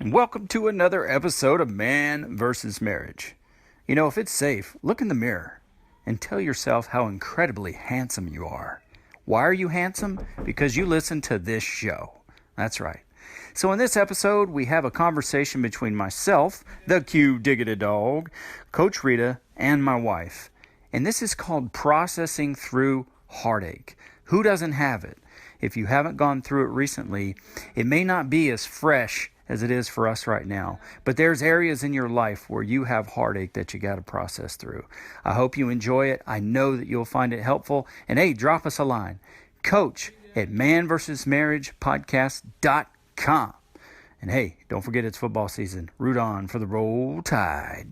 and welcome to another episode of Man vs. Marriage. You know, if it's safe, look in the mirror and tell yourself how incredibly handsome you are. Why are you handsome? Because you listen to this show. That's right. So in this episode, we have a conversation between myself, the Q-Diggity Dog, Coach Rita, and my wife. And this is called Processing Through Heartache. Who doesn't have it? If you haven't gone through it recently, it may not be as fresh as it is for us right now. But there's areas in your life where you have heartache that you got to process through. I hope you enjoy it. I know that you'll find it helpful. And hey, drop us a line. Coach at manvsmarriagepodcast.com. And hey, don't forget it's football season. Root on for the Roll Tide.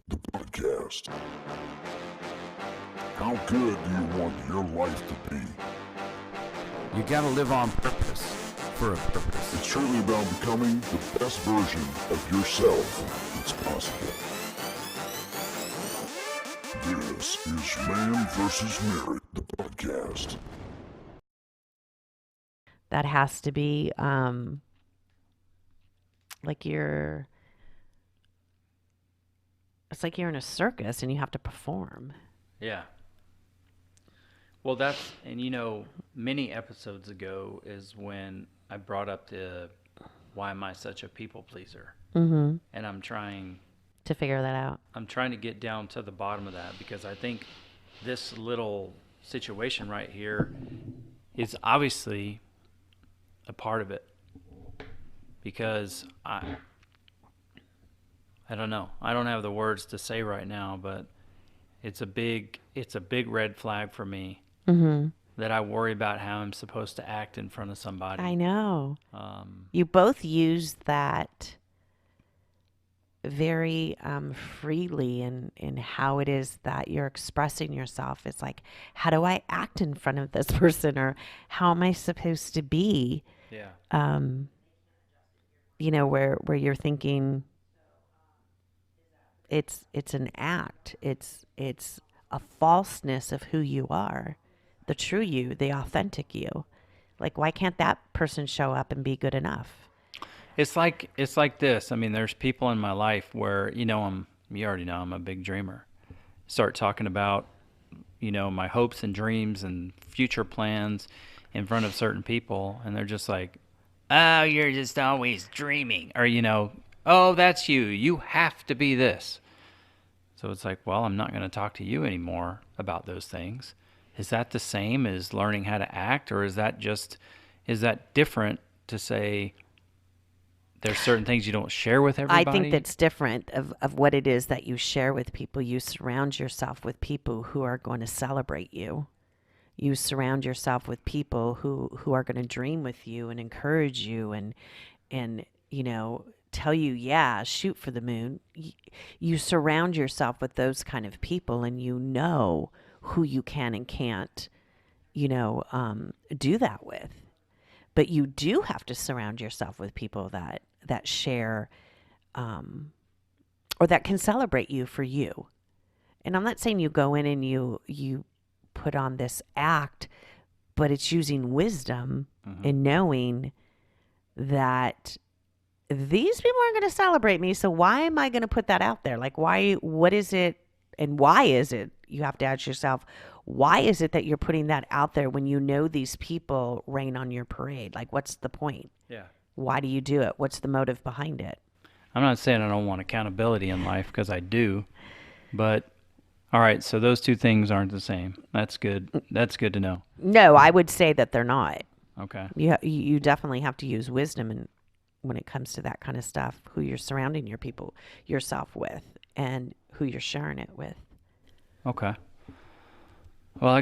The podcast. How good do you want your life to be? You gotta live on purpose, for a purpose. It's truly about becoming the best version of yourself that's possible. This is Man vs. Marriage, the podcast. That has to be like it's like you're in a circus and you have to perform. Yeah. Well, many episodes ago is when I brought up why am I such a people pleaser? Mm-hmm. And I'm trying to figure that out. I'm trying to get down to the bottom of that because I think this little situation right here is obviously a part of it. Because I don't know. I don't have the words to say right now, but it's a big red flag for me. Mm-hmm. That I worry about how I'm supposed to act in front of somebody. I know. You both use that very freely in how it is that you're expressing yourself. It's like, how do I act in front of this person, or how am I supposed to be? Yeah. Where you're thinking it's an act. It's a falseness of who you are. The true you, the authentic you. Like, why can't that person show up and be good enough? It's like this. I mean, there's people in my life where, you already know I'm a big dreamer. Start talking about, my hopes and dreams and future plans in front of certain people, and they're just like, oh, you're just always dreaming. Or, oh, that's you. You have to be this. So it's like, well, I'm not going to talk to you anymore about those things. Is that the same as learning how to act, or is that different to say there's certain things you don't share with everybody? I think that's different of what it is that you share with people. You surround yourself with people who are going to celebrate you. You surround yourself with people who are going to dream with you and encourage you and tell you, yeah, shoot for the moon. You surround yourself with those kind of people, and who you can and can't, do that with. But you do have to surround yourself with people that share, or that can celebrate you for you. And I'm not saying you go in and you put on this act, but it's using wisdom and knowing that these people aren't going to celebrate me. So why am I going to put that out there? Like, what is it? And why is it? You have to ask yourself, why is it that you're putting that out there when you know these people rain on your parade? Like, what's the point? Yeah. Why do you do it? What's the motive behind it? I'm not saying I don't want accountability in life, because I do. But, all right, so those two things aren't the same. That's good. That's good to know. No, I would say that they're not. Okay. You definitely have to use wisdom when it comes to that kind of stuff, who you're surrounding yourself with, and who you're sharing it with. Okay. Well, I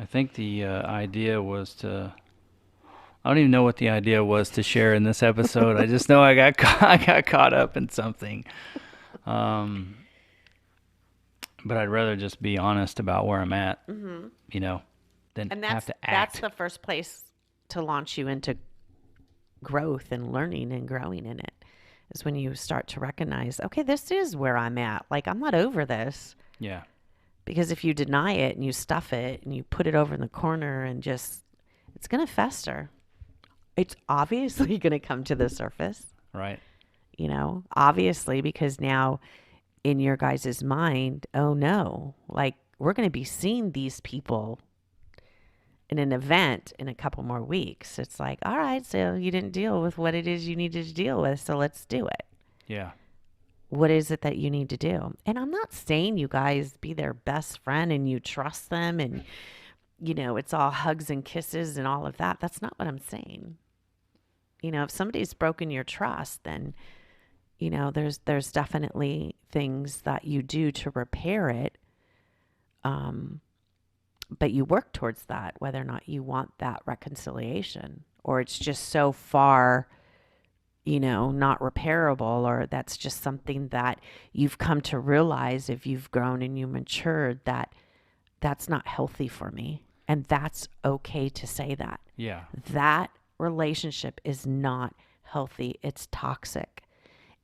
think the idea was to, I don't even know what the idea was to share in this episode. I just know I got caught up in something. But I'd rather just be honest about where I'm at, than have to act. That's the first place to launch you into growth and learning and growing in it, is when you start to recognize, okay, this is where I'm at. Like, I'm not over this. Yeah. Because if you deny it and you stuff it and you put it over in the corner and just, it's going to fester. It's obviously going to come to the surface, Right. obviously, because now in your guys' mind, oh no, like we're going to be seeing these people in an event in a couple more weeks. It's like, all right, so you didn't deal with what it is you needed to deal with, so let's do it. Yeah. What is it that you need to do? And I'm not saying you guys be their best friend and you trust them and, it's all hugs and kisses and all of that. That's not what I'm saying. If somebody's broken your trust, then, there's definitely things that you do to repair it. But you work towards that, whether or not you want that reconciliation, or it's just so far, not repairable, or that's just something that you've come to realize if you've grown and you matured that that's not healthy for me. And that's okay to say that. Yeah. That relationship is not healthy. It's toxic.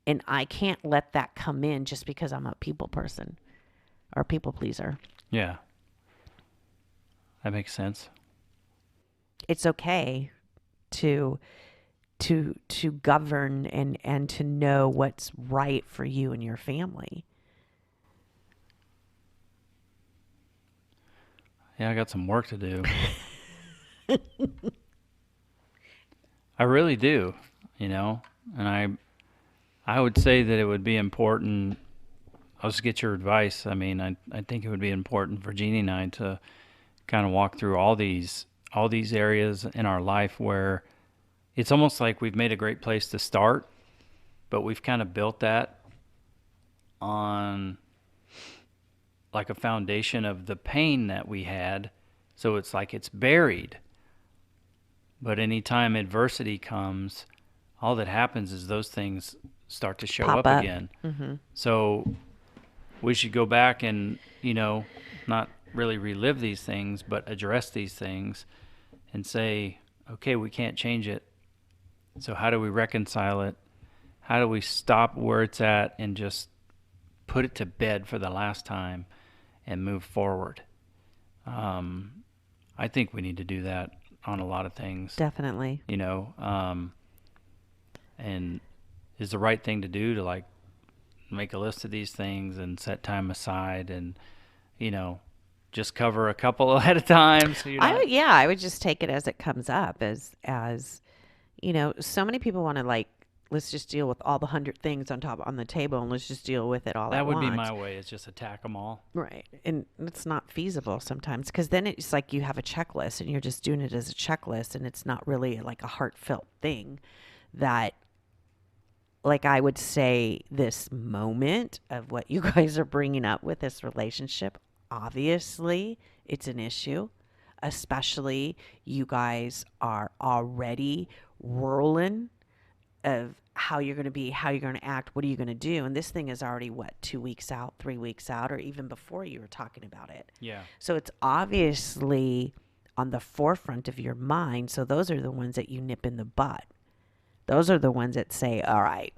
And I can't let that come in just because I'm a people person or a people pleaser. Yeah. That makes sense. It's okay to govern and to know what's right for you and your family. Yeah, I got some work to do. I really do, and I would say that it would be important. I'll just get your advice. I mean, I think it would be important for Jeannie and I to kind of walk through all these areas in our life where it's almost like we've made a great place to start, but we've kind of built that on like a foundation of the pain that we had. So it's like it's buried. But anytime adversity comes, all that happens is those things start to show Pop up up. again. Mm-hmm. So we should go back and, not really relive these things, but address these things and say, okay, we can't change it. So how do we reconcile it? How do we stop where it's at and just put it to bed for the last time and move forward? I think we need to do that on a lot of things. Definitely. And is the right thing to do to like make a list of these things and set time aside and, just cover a couple at a time. So I would just take it as it comes up as so many people want to like, let's just deal with all the 100 things on the table and let's just deal with it all that at would once. be my way, is just attack them all. Right. And it's not feasible sometimes because then it's like you have a checklist and you're just doing it as a checklist and it's not really like a heartfelt thing that, like I would say, this moment of what you guys are bringing up with this relationship, obviously it's an issue, especially you guys are already whirling of how you're going to be, how you're going to act, what are you going to do? And this thing is already, 2 weeks out, 3 weeks out, or even before you were talking about it. Yeah. So it's obviously on the forefront of your mind. So those are the ones that you nip in the bud. Those are the ones that say, all right,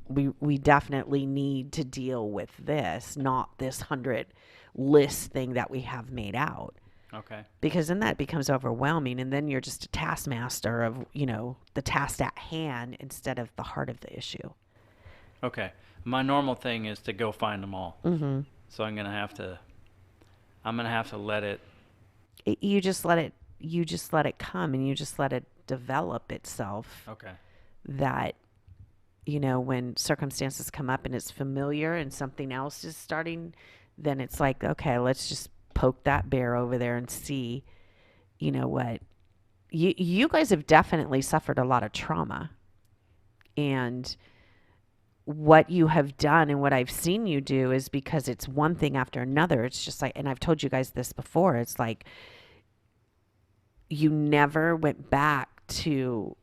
we definitely need to deal with this, not this 100 list thing that we have made out. Okay. Because then that becomes overwhelming, and then you're just a taskmaster of, the task at hand instead of the heart of the issue. Okay. My normal thing is to go find them all. Mm-hmm. So I'm gonna have to let it. You just let it come, and you just let it develop itself. Okay. That, when circumstances come up and it's familiar and something else is starting, then it's like, okay, let's just poke that bear over there and see, what you guys have definitely suffered a lot of trauma, and what you have done and what I've seen you do is because it's one thing after another. It's just like, and I've told you guys this before, it's like you never went back to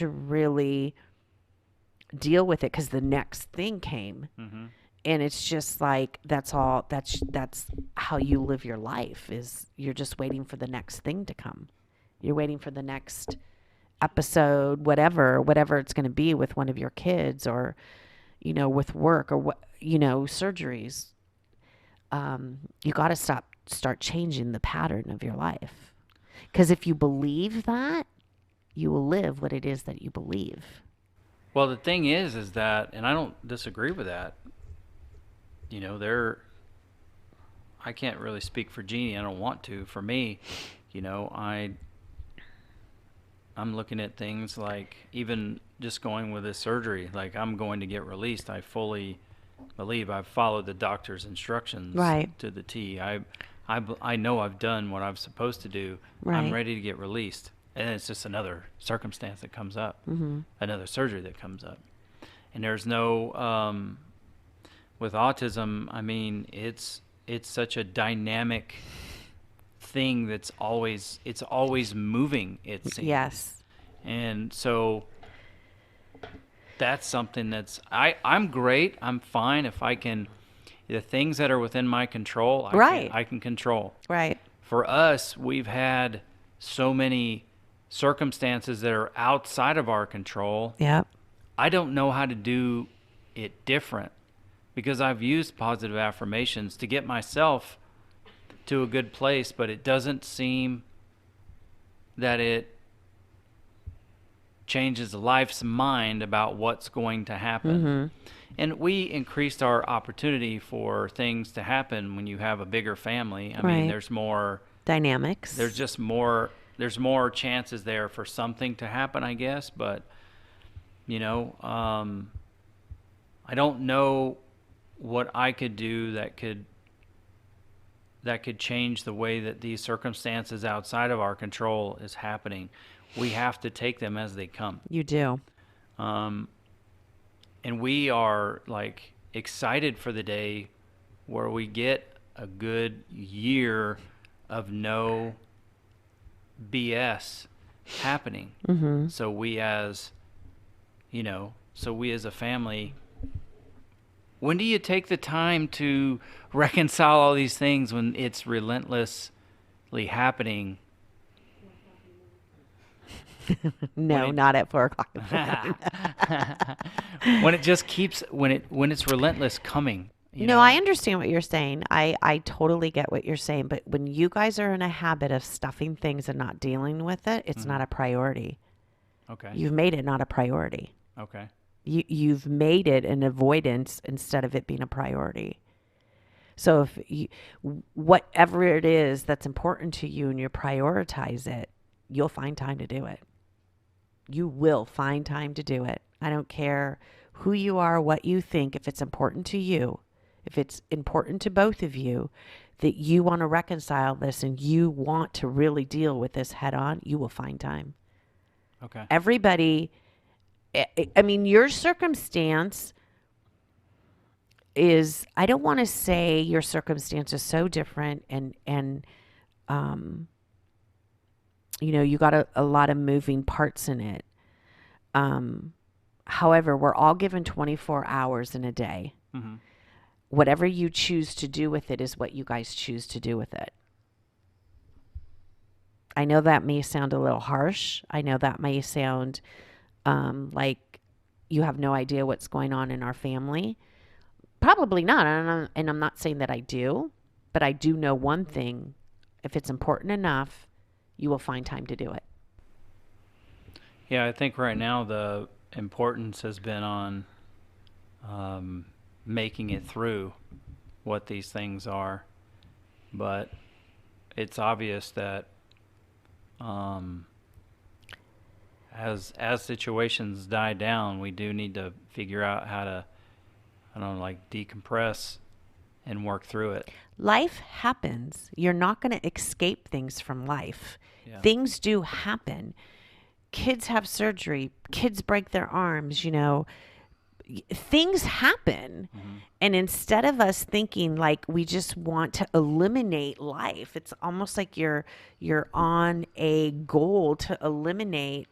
really deal with it because the next thing came. Mm-hmm. And it's just like, that's how you live your life, is you're just waiting for the next thing to come. You're waiting for the next episode, whatever it's going to be with one of your kids, or, with work, or what, surgeries. You got to start changing the pattern of your life. Because if you believe that, you will live what it is that you believe. Well, the thing is that, and I don't disagree with that. You know, I can't really speak for Jeannie. I don't want to. For me, you know, I'm looking at things like even just going with this surgery. Like, I'm going to get released. I fully believe I've followed the doctor's instructions Right. to the T. I know I've done what I'm supposed to do. Right. I'm ready to get released. And it's just another circumstance that comes up, another surgery that comes up. And there's no, with autism, I mean, it's such a dynamic thing that's always moving, it seems. Yes. And so that's something I'm great. I'm fine if I can, the things that are within my control, I can control. Right. For us, we've had so many circumstances that are outside of our control. Yep. I don't know how to do it different because I've used positive affirmations to get myself to a good place, but it doesn't seem that it changes life's mind about what's going to happen. And we increased our opportunity for things to happen when you have a bigger family. I mean, there's more dynamics. There's just there's more chances there for something to happen, I guess. But, you know, I don't know what I could do that could change the way that these circumstances outside of our control is happening. We have to take them as they come. You do. And we are like excited for the day where we get a good year of no BS happening. So we as a family, when do you take the time to reconcile all these things when it's relentlessly happening? No, not at 4:00. When it just keeps, when it's relentless coming. You know? I understand what you're saying. I totally get what you're saying. But when you guys are in a habit of stuffing things and not dealing with it, it's not a priority. Okay. You've made it not a priority. Okay. You've made it an avoidance instead of it being a priority. So if whatever it is that's important to you and you prioritize it, you'll find time to do it. You will find time to do it. I don't care who you are, what you think. If it's important to you, if it's important to both of you, that you want to reconcile this and you want to really deal with this head on, you will find time. Okay. Everybody, I mean, your circumstance is, I don't want to say your circumstance is so different and you got a lot of moving parts in it. However, we're all given 24 hours in a day. Whatever you choose to do with it is what you guys choose to do with it. I know that may sound a little harsh. I know that may sound like you have no idea what's going on in our family. Probably not. And I'm not saying that I do, but I do know one thing. If it's important enough, you will find time to do it. Yeah, I think right now the importance has been on making it through what these things are. But it's obvious that as situations die down, we do need to figure out how to, decompress and work through it. Life happens. You're not going to escape things from life. Yeah. Things do happen. Kids have surgery. Kids break their arms, Things happen. And instead of us thinking like we just want to eliminate life, it's almost like you're on a goal to eliminate,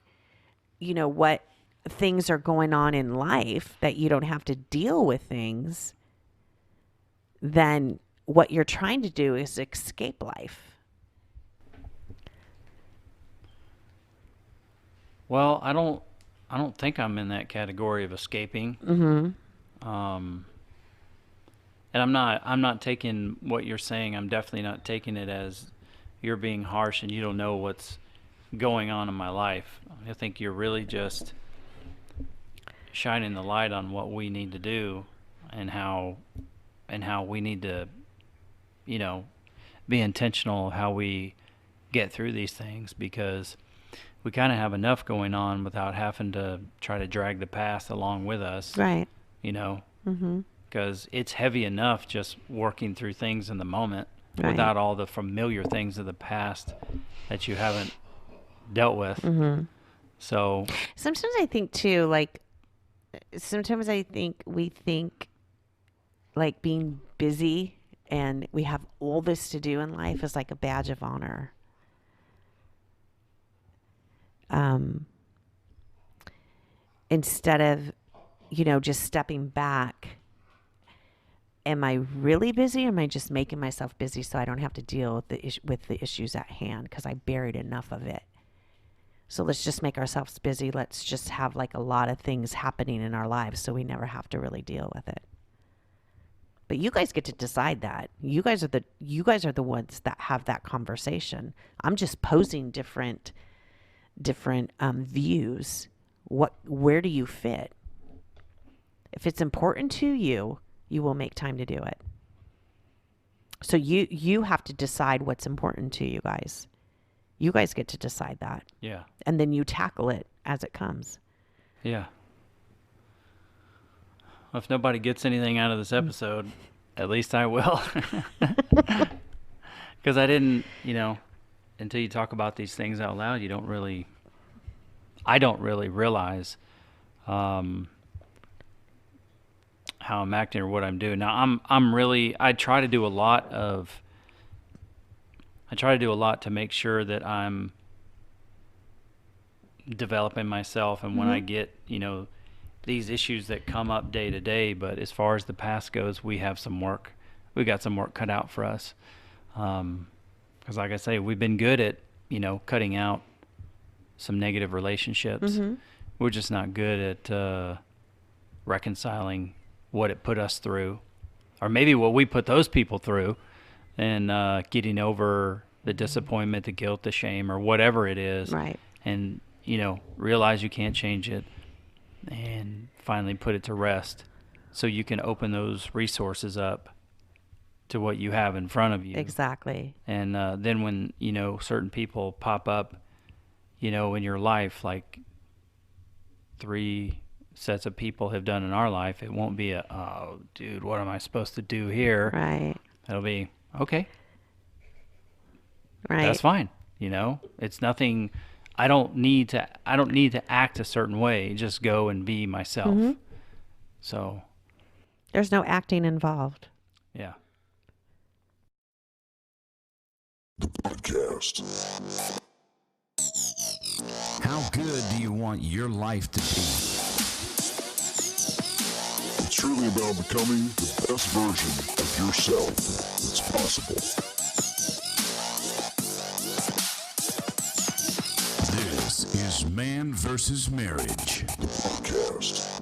what things are going on in life, that you don't have to deal with things. Then what you're trying to do is escape life. Well, I don't think I'm in that category of escaping. And I'm not taking what you're saying. I'm definitely not taking it as you're being harsh and you don't know what's going on in my life. I think you're really just shining the light on what we need to do and how we need to, you know, be intentional how we get through these things, because we kind of have enough going on without having to try to drag the past along with us. Right. You know, Mm-hmm. because it's heavy enough just working through things in the moment Right. without all the familiar things of the past that you haven't dealt with. Mm-hmm. So Sometimes I think too, like, sometimes I think we think like being busy and we have all this to do in life is like a badge of honor. Instead of, just stepping back, am I really busy, or am I just making myself busy so I don't have to deal with the issues at hand because I buried enough of it? So let's just make ourselves busy. Let's just have like a lot of things happening in our lives so we never have to really deal with it. But you guys get to decide that. You guys are the ones that have that conversation. I'm just posing different views. Where do you fit? If it's important to you, you will make time to do it. So you have to decide what's important to you guys. You guys get to decide that. yeah, And then you tackle it as it comes. yeah. Well, if nobody gets anything out of this episode, at least I will. Because I didn't, until you talk about these things out loud, I don't really realize how I'm acting or what I'm doing. Now I try to do a lot to make sure that I'm developing myself, and when I get, these issues that come up day to day, but as far as the past goes, we got some work cut out for us. Because like I say, we've been good at, cutting out some negative relationships. Mm-hmm. We're just not good at reconciling what it put us through, or maybe what we put those people through, and getting over the disappointment, the guilt, the shame, or whatever it is. Right. And, realize you can't change it, and finally put it to rest so you can open those resources up to what you have in front of you. Exactly. And then when, certain people pop up, in your life, like 3 sets of people have done in our life, it won't be oh, dude, what am I supposed to do here? Right. It'll be, okay, Right. that's fine. It's nothing. I don't need to act a certain way. Just go and be myself. Mm-hmm. So, There's no acting involved. yeah. Podcast. How good do you want your life to be? It's really about becoming the best version of yourself that's possible. This is Man vs. Marriage. Podcast.